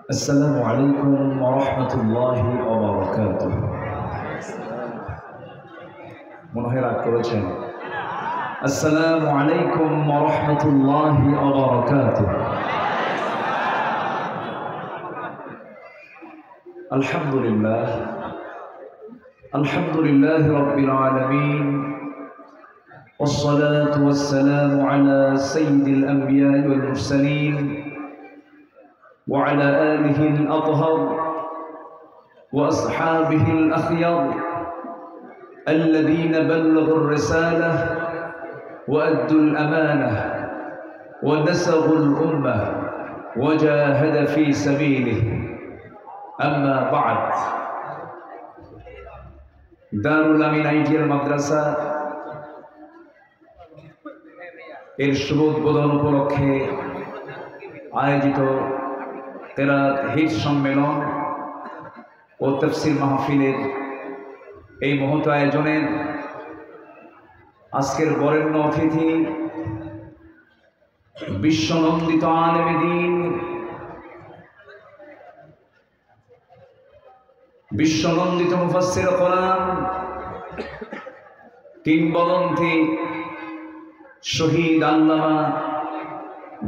السلام عليكم ورحمة الله وبركاته السلام عليكم ورحمة الله وبركاته الحمد لله رب العالمين والصلاة والسلام على سيد الأنبياء والمرسلين وعلى آله الأطهر وأصحابه الأخيار الذين بلغوا الرسالة وأدوا الأمانة ونسغوا الأمة وجاهد في سبيله أما بعد দারুল আমিন ideal মাদ্রাসা এর শুভ উদ্বোধন উপলক্ষে আয়োজিত কেরাত হিজ সম্মেলন ও তাফসীর মাহফিলের এই মহৎ আয়োজনের আজকের বরেণ্য অতিথি বিশ্বনন্দিত আলেমে দ্বীন, বিশ্বনন্দিত মুফাসসির কোরআন, কিংবদন্তি শহীদ আল্লামা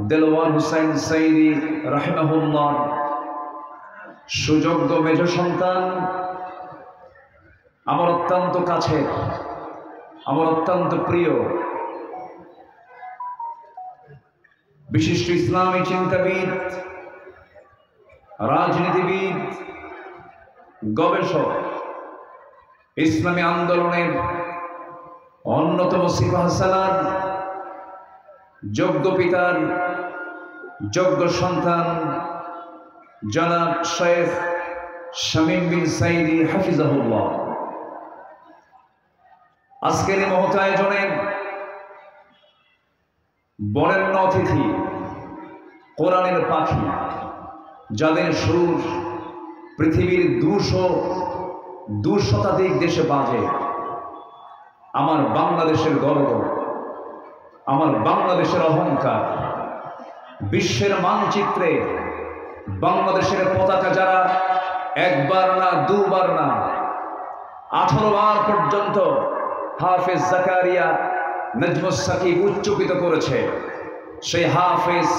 দেলোয়ার হুসাইন সাইদি রাহিমাহুল্লাহ সুযোগ্য মেজ সন্তান, আমার অত্যন্ত কাছের, আমার অত্যন্ত প্রিয় বিশিষ্ট ইসলামী চিন্তাবিদ, রাজনীতিবিদ, গবেষক, ইসলামী আন্দোলনের অন্যতম সিপাহসালার, যোগ্য পিতার যোগ্য সন্তান জনাব শেখ শামীম বিন সাইদি হাফিজাহুল্লাহ। আজকের এই মহৎ আয়োজনের বরেণ্য অতিথি, কোরআনের পাখি, যাদের সুর পৃথিবীর 200 শতাধিক দেশে বাজে, আমার বাংলাদেশের গর্ব, আমার বাংলাদেশের অহংকার, বিশ্বের মানচিত্রে বাংলাদেশের পতাকা যারা একবার না দুবার না 18 বার পর্যন্ত হাফেজ জাকারিয়া নজমুস সাকিব উচ্চকিত করেছে, সেই হাফেজ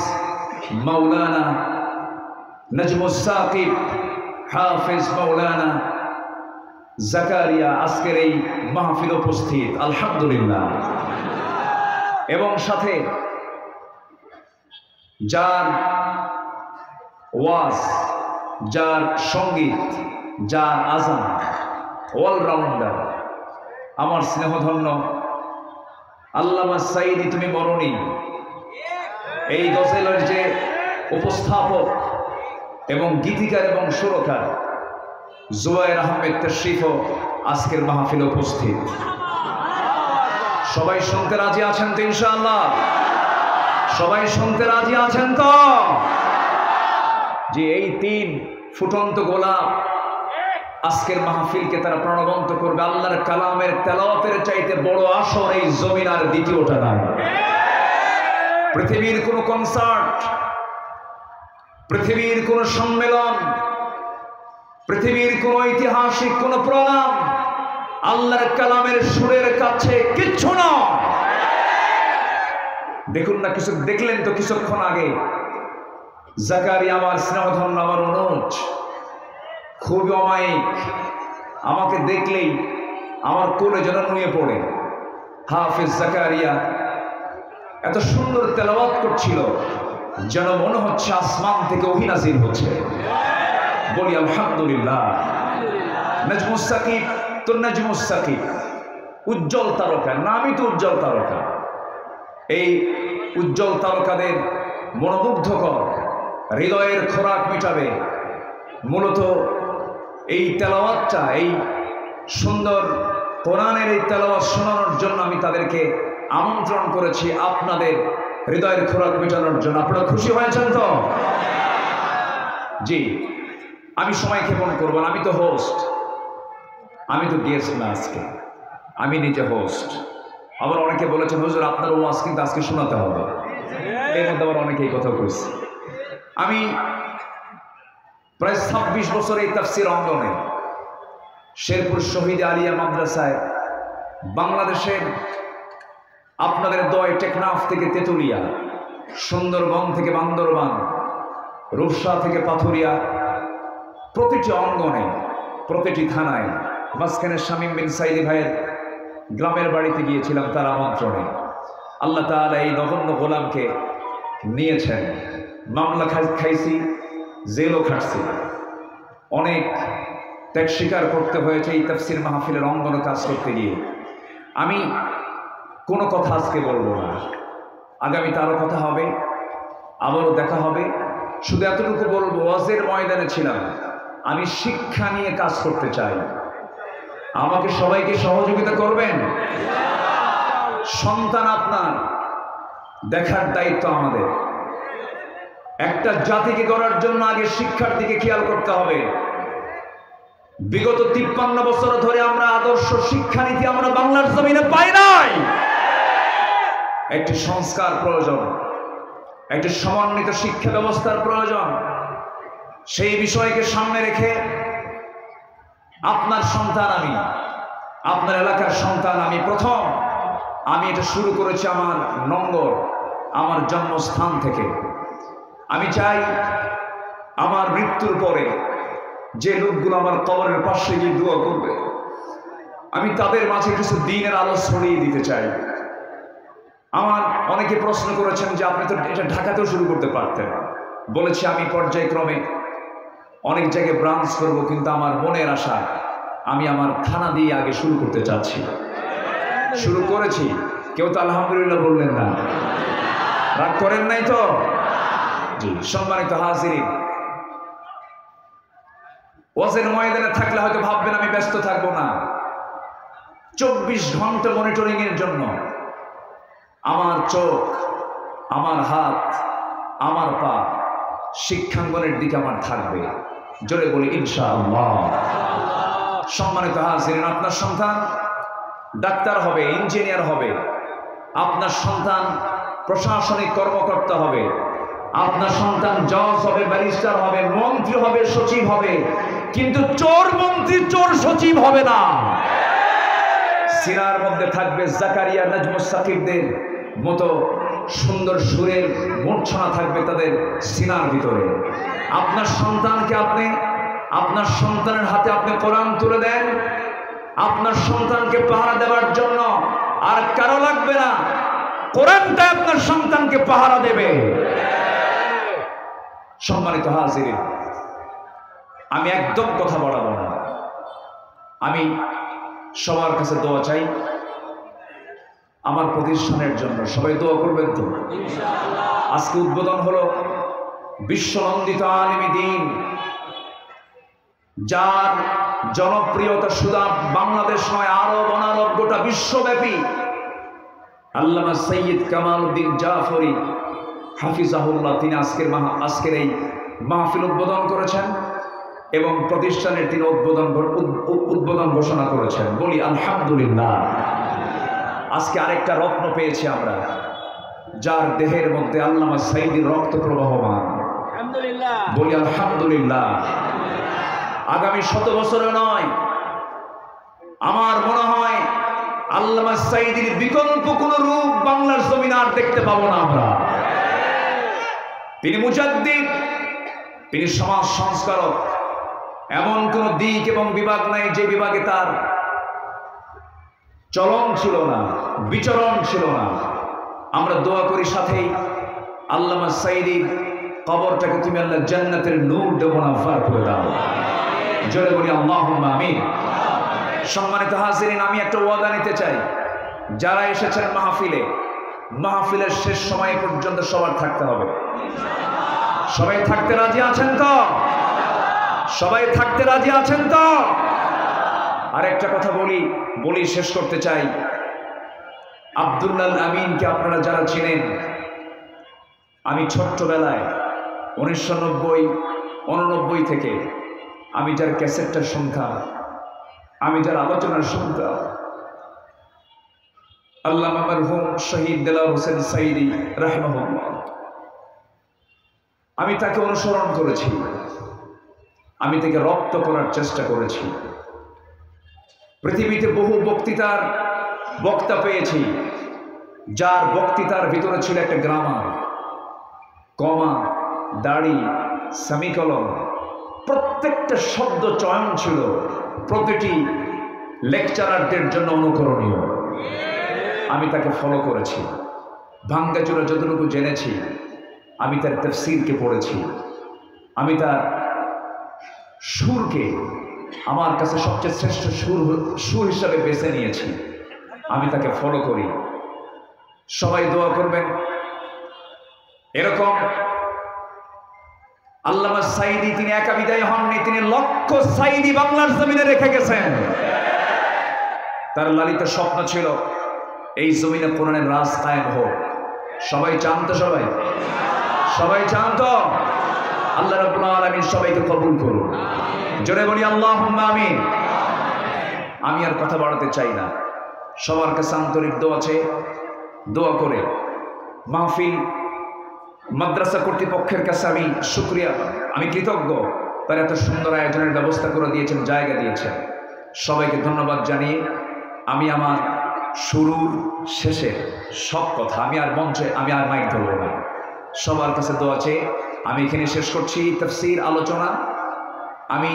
মাওলানা নজমুস সাকিব, হাফেজ মাওলানা জাকারিয়া আজকের এই মাহফিল উপস্থিত, আলহামদুলিল্লাহ। এবং সাথে যার ওয়াজ, যার সঙ্গীত, যার আজান, অলরাউন্ডার, আমার স্নেহধন্য আল্লামা সাইদি তুমি মরণী, এই গজলের যে উপস্থাপক এবং গীতিকার এবং সুরকার জুবায়ের আহমেদ তাশরিফও আজকের মাহফিলে উপস্থিত। সবাই শুনতে রাজি আছেন তো ইনশাআল্লাহ? সবাই শুনতে রাজি আছেন তো? যে এই 3 ফুটন্ত গোলাপ আজকের মাহফিলকে তারা প্রাণবন্ত করবে। আল্লাহর কালামের তেলাওয়াতের চাইতে বড় আসর এই জমিন আর দ্বিতীয়টা নাই। পৃথিবীর কোনো কনসার্ট, পৃথিবীর কোনো সম্মেলন, পৃথিবীর কোনো ঐতিহাসিক কোনো প্রোগ্রাম আল্লাহর কালামের সুরের কাছে কিচ্ছু না। দেখুন না, কিছু দেখলেন তো কিছুক্ষণ আগে জাকারিয়া, আমার স্নেহধন্য, আমার অনুজ, খুবই অমায়িক, আমাকে দেখলেই আমার কোলে যেন নুয়ে পড়ে। হাফেজ জাকারিয়া এত সুন্দর তেলাওয়াত করছিল যেন মনে হচ্ছে আসমান থেকে ওহী নাযিল হচ্ছে। বলি আলহামদুলিল্লাহ। নজমুস সাকিব তো নজমুস সাকিব, উজ্জ্বল তারকা, নামই তো উজ্জ্বল তারকা। এই উজ্জ্বল তারকাদের মনোমুগ্ধকর হৃদয়ের খোরাক মেটাবে মূলত এই তেলাওয়াতটা, এই সুন্দর কোরআনের এই তেলাওয়াত শোনানোর জন্য আমি তাদেরকে আমন্ত্রণ করেছি, আপনাদের হৃদয়ের খোরাক মেটানোর জন্য। আপনারা খুশি হয়েছেন তো? জি, আমি সময় ক্ষেপণ করব না, আমি তো হোস্ট, আমি তো গেস্ট না, আজকে আমি নিজে হোস্ট। আবার অনেকে বলেছেন হুজুর আপনার ওয়াজ কিন্তু আজকে শোনাতে হবে, এর মধ্যে আবার অনেকে এই কথা কইছে। আমি প্রায় ২৬ বছর এই তাফসীর অঙ্গনে শেরপুর শহীদ আলিয়া মাদ্রাসায়, বাংলাদেশের আপনাদের দয় টেকনাফ থেকে তেতুলিয়া, সুন্দরবন থেকে বান্দরবান, রূপসা থেকে পাথুরিয়া, প্রতিটি অঙ্গনে, প্রতিটি থানায়, মাঝখানে শামীম বিন সাইদি ভাইয়ের গ্রামের বাড়িতে গিয়েছিলাম তার আমন্ত্রণে। আল্লাহ তাআলা এই নগণ্য গোলামকে নিয়েছেন। মামলা খাইছি, জেলও খাটছি, অনেক ত্যাগ স্বীকার করতে হয়েছে এই তাফসীর মাহফিলের অঙ্গনে কাজ করতে গিয়ে। আমি কোনো কথা আজকে বলবো না, আগামীতে আরও কথা হবে, আবারও দেখা হবে। শুধু এতটুকু বলবো, ওয়াজের ময়দানে ছিলাম, আমি শিক্ষা নিয়ে কাজ করতে চাই। আমাকে সবাইকে সহযোগিতা করবেন। সন্তান আপনার, দেখার দায়িত্ব আমাদের। একটা জাতিকে গড়ার জন্য আগে শিক্ষার দিকে খেয়াল করতে হবে। বিগত ৫৩ বছর ধরে আমরা আদর্শ শিক্ষানীতি আমরা বাংলার জমিনে পাই নাই। একটি সংস্কার প্রয়োজন, একটি সমন্বিত শিক্ষা ব্যবস্থার প্রয়োজন। সেই বিষয়কে সামনে রেখে আপনার সন্তান আমি, আপনার এলাকার সন্তান আমি, প্রথম আমি এটা শুরু করেছি আমার নঙ্গর, আমার জন্মস্থান থেকে। আমি চাই আমার মৃত্যুর পরে যে লোকগুলো আমার কবরের পাশে গিয়ে দোয়া করবে, আমি তাদের মাঝে কিছু দিনের আলো ছড়িয়ে দিতে চাই। আমার অনেকে প্রশ্ন করেছেন যে আপনি তো এটা ঢাকাতেও শুরু করতে পারতেন। বলেছি আমি পর্যায়ক্রমে অনেক জায়গায় ব্রাঞ্চ করবো, কিন্তু আমার মনের আশা আমি আমার থানা দিয়ে আগে শুরু করতে চাচ্ছি। শুরু করেছি, কেউ তো আলহামদুলিল্লাহ বললেন না, রাগ করেন নাই তো? জি, সম্মানিত হাজিরিন, ওয়াজের ময়দানে থাকলে হয়তো ভাববেন আমি ব্যস্ত থাকবো না। ২৪ ঘন্টা মনিটরিং এর জন্য আমার চোখ, আমার হাত, আমার পা শিক্ষাঙ্গনের দিকে আমার থাকবে। জোরে বলি ইনশাআল্লাহ। সম্মানিত হাজিরিন, আপনার সন্তান ডাক্তার হবে, ইঞ্জিনিয়ার হবে, আপনার সন্তান প্রশাসনিক কর্মকর্তা হবে, আপনার সন্তান জজ হবে, ব্যারিস্টার হবে, মন্ত্রী হবে, সচিব হবে, কিন্তু চোর মন্ত্রী, চোর সচিব হবে না। সিনার মধ্যে থাকবে জাকারিয়া, নাজমুস সাকিবদের মতো সুন্দর সুরের মূর্ছনা থাকবে তাদের সিনার ভিতরে। আপনার সন্তানকে আপনি, আপনার সন্তানের হাতে আপনি কোরআন তুলে দেন, আপনার সন্তানকে পাহারা দেওয়ার জন্য আর কারো লাগবে না, কোরআনটা আপনার সন্তানকে পাহারা দেবে। সম্মানিত হাজিরিন, আমি একদম কথা বাড়াবো না। আমি সবার কাছে দোয়া চাই আমার প্রতিষ্ঠানের জন্য। সবাই দোয়া করবেন তো? আজকে উদ্বোধন হলো বিশ্বনন্দিত আলিমী দ্বীন, যার জনপ্রিয়তা শুধু বাংলাদেশ নয়, আরব অনারব গোটা বিশ্বব্যাপী। আল্লামা সৈয়দ কামাল উদ্দিন জাফরি হাফিজাহুল্লাহ, তিনি আজকের এই মাহফিল উদ্বোধন করেছেন এবং প্রতিষ্ঠানের তিনি উদ্বোধন ঘোষণা করেছেন। বলি আলহামদুলিল্লাহ। আজকে আরেকটা রত্ন পেয়েছি আমরা, যার দেহের মধ্যে আল্লামা সাইদির রক্ত প্রবাহমান। বলি আলহামদুলিল্লাহ। আগামী 100 বছরে নয়, আমার মনে হয় আল্লামা সাইদির বিকল্প কোন রূপ বাংলার জমিনে আর দেখতে পাবো না আমরা। তিনি মুজাদ্দিদ, তিনি সমাজ সংস্কারক। এমন কোন দিক এবং বিভাগ নাই যে বিভাগে তার চলন ছিল না, বিচরণ ছিল না। আমরা দোয়া করি সাথেই আল্লামা সাইদির কবরটাকে তুমি আল্লাহ জান্নাতের নূর দেবনাফার করে দাও। জোরে বলি আল্লাহুম্মা আমিন। সম্মানিত হাজিরিন, আমি একটা ওয়াদা নিতে চাই, যারা এসেছেন মাহফিলে, মাহফিলের শেষ সময় পর্যন্ত সবার থাকতে হবে। সবাই থাকতে রাজি আছেন তো? সবাই থাকতে রাজি আছেন তো? আর একটা কথা বলি শেষ করতে চাই। আব্দুল্লাহ আমিনকে আপনারা যারা চিনেন, আমি ছোট্টবেলায় 1990-89 থেকে আমি যার ক্যাসেটটা শুনতাম, আমি যার আলোচনার শুনতাম, আল্লামা মারহুম শহীদ দেলাওয়ার হোসেন সাইদি রাহিমাহুল্লাহ, আমি তাকে অনুসরণ করেছি। আমি তাকে রপ্ত করার চেষ্টা করেছি। পৃথিবীতে বহু বক্তৃতার বক্তা পেয়েছি, যার বক্তৃতার ভিতরে ছিল একটা গ্রামার, কমা, দাড়ি, সেমিকলন, প্রত্যেকটা শব্দ চয়ন ছিল প্রতিটি লেকচারারদের জন্য অনুকরণীয়। আমি তাকে ফলো করেছি, ভাঙ্গাচুরা যতটুকু জেনেছি আমি তার তাফসীরকে পড়েছি, আমি তার সুরকে আমার কাছে সবচেয়ে শ্রেষ্ঠ সুর হিসাবে বেছে নিয়েছি। আমি তাকে ফলো করি। সবাই দোয়া করবেন। এরকম আল্লামা সাঈদী তিনি একা বিদায় হননি, তিনি লক্ষ সাঈদী বাংলার জমিনে রেখে গেছেন। তার লালিত স্বপ্ন ছিল এই জমিনে কোরআনের রাজ কায়েম হোক। সবাই চান তো? সবাই চান তো? আল্লাহ রাব্বুল আলামিন সবাইকে কবুল করুন। জোরে বলি আল্লাহুম্মা আমিন। আমি আর কথা বাড়াতে চাই না। সবার কাছে আন্তরিক দোয়া চেয়ে দোয়া করে মাহফিল মাদ্রাসা কর্তৃপক্ষের কাছে আমি শুকরিয়া, আমি কৃতজ্ঞ। তারা এত সুন্দর আয়োজনের ব্যবস্থা করে দিয়েছেন, জায়গা দিয়েছেন। সবাইকে ধন্যবাদ জানিয়ে আমি আমার শুরুর শেষে সব কথা আমি আর মাইক ধরব না। সবার কাছে দোয়া চেয়ে আমি এখানে শেষ করছি তাফসীর আলোচনা। আমি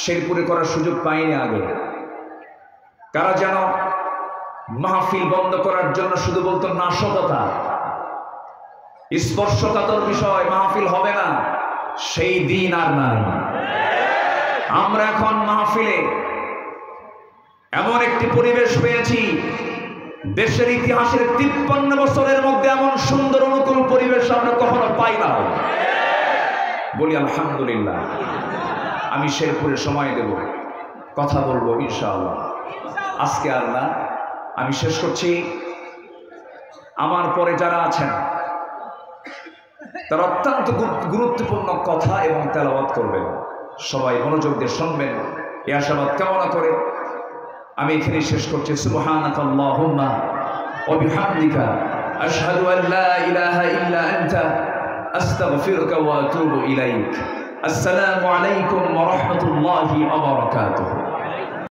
শেরপুরে করার সুযোগ পাইনি আগে। কারা যেন মাহফিল বন্ধ করার জন্য শুধু বলতো নাশকতা, স্পর্শকাতর বিষয়, মাহফিল হবে না, সেই দিন আর নাই। আমরা এখন মাহফিলে এমন একটি পরিবেশ পেয়েছি, দেশের ইতিহাসের 53 বছরের মধ্যে এমন সুন্দর অনুকূল পরিবেশ আমরা কখনো পাই না। বলি আলহামদুলিল্লাহ। আমি শেরপুরে সময় দেব, কথা বলবো ইনশাআল্লাহ। আজকে আর না, আমি শেষ করছি। আমার পরে যারা আছেন তারা অত্যন্ত গুরুত্বপূর্ণ কথা এবং তেলাওয়াত করবেন। সবাই মনোযোগ দিয়ে শুনবেন এই আশাবাদ কামনা করে আমি এখানে শেষ করছি। সুবহানাকাল্লাহুম্মা ওয়া বিহামদিকা আশহাদু আল লা ইলাহা ইল্লা আনতা আস্তাগফিরুকা ওয়া আতুবু ইলাইক। আসসালামু আলাইকুম ওয়া রাহমাতুল্লাহি ওয়া বারাকাতুহু।